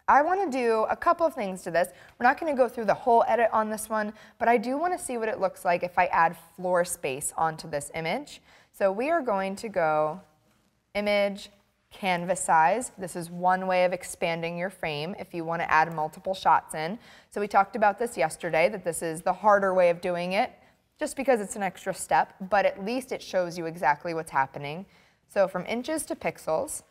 I want to do a couple of things to this. We're not going to go through the whole edit on this one, but I do want to see what it looks like if I add floor space onto this image. So we are going to go image, canvas size. This is one way of expanding your frame if you want to add multiple shots in. So we talked about this yesterday, that this is the harder way of doing it, just because it's an extra step, but at least it shows you exactly what's happening. So from inches to pixels,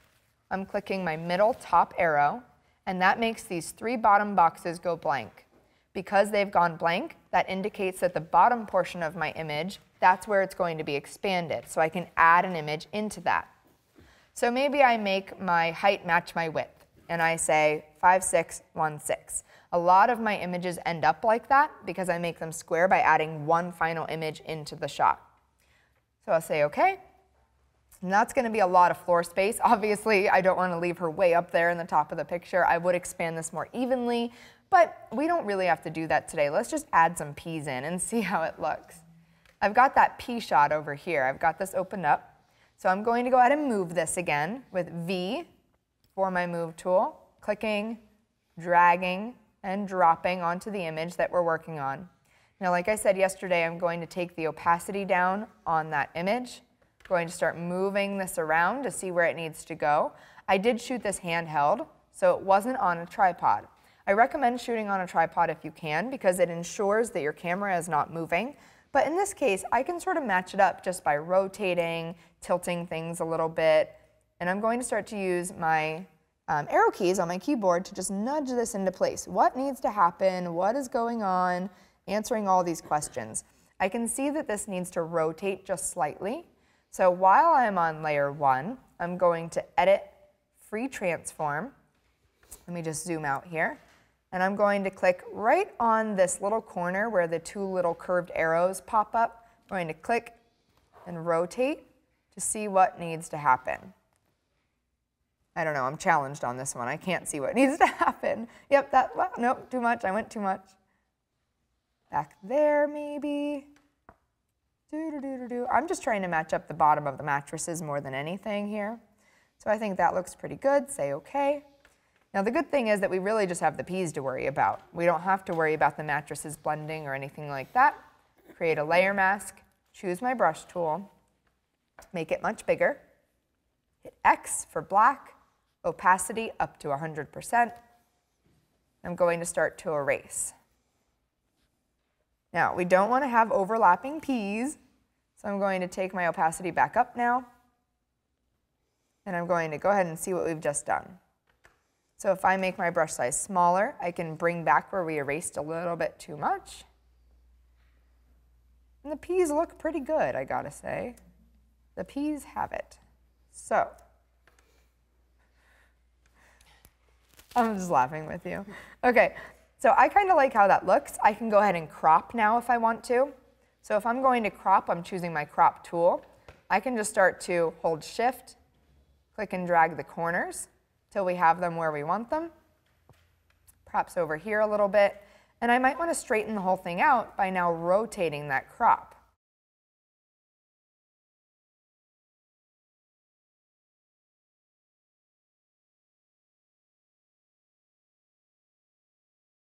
I'm clicking my middle top arrow, and that makes these 3 bottom boxes go blank. Because they've gone blank, that indicates that the bottom portion of my image, that's where it's going to be expanded. So I can add an image into that. So maybe I make my height match my width, and I say 5, 6, 1, 6. A lot of my images end up like that because I make them square by adding one final image into the shot. So I'll say OK. And that's going to be a lot of floor space. Obviously, I don't want to leave her way up there in the top of the picture. I would expand this more evenly, but we don't really have to do that today. Let's just add some peas in and see how it looks. I've got that pea shot over here. I've got this opened up. So I'm going to go ahead and move this again with V for my move tool, clicking, dragging, and dropping onto the image that we're working on. Now, like I said yesterday, I'm going to take the opacity down on that image. I'm going to start moving this around to see where it needs to go. I did shoot this handheld, so it wasn't on a tripod. I recommend shooting on a tripod if you can, because it ensures that your camera is not moving. But in this case, I can sort of match it up just by rotating, tilting things a little bit. And I'm going to start to use my arrow keys on my keyboard to just nudge this into place. What needs to happen? What is going on? Answering all these questions. I can see that this needs to rotate just slightly. So while I'm on layer 1, I'm going to edit free transform. Let me just zoom out here. And I'm going to click right on this little corner where the 2 little curved arrows pop up. I'm going to click and rotate to see what needs to happen. I don't know, I'm challenged on this one. I can't see what needs to happen. Yep, well, nope, too much. I went too much. Back there, maybe. I'm just trying to match up the bottom of the mattresses more than anything here. So I think that looks pretty good. Say OK. Now the good thing is that we really just have the peas to worry about. We don't have to worry about the mattresses blending or anything like that. Create a layer mask, choose my brush tool, make it much bigger, hit X for black, opacity up to 100%. I'm going to start to erase. Now we don't want to have overlapping peas, so I'm going to take my opacity back up now, and I'm going to go ahead and see what we've just done. So if I make my brush size smaller, I can bring back where we erased a little bit too much. And the peas look pretty good, I gotta say. The peas have it. So, I'm just laughing with you. Okay, so I kind of like how that looks. I can go ahead and crop now if I want to. So if I'm going to crop, I'm choosing my crop tool. I can just start to hold Shift, click and drag the corners till we have them where we want them. Perhaps over here a little bit. And I might want to straighten the whole thing out by now rotating that crop.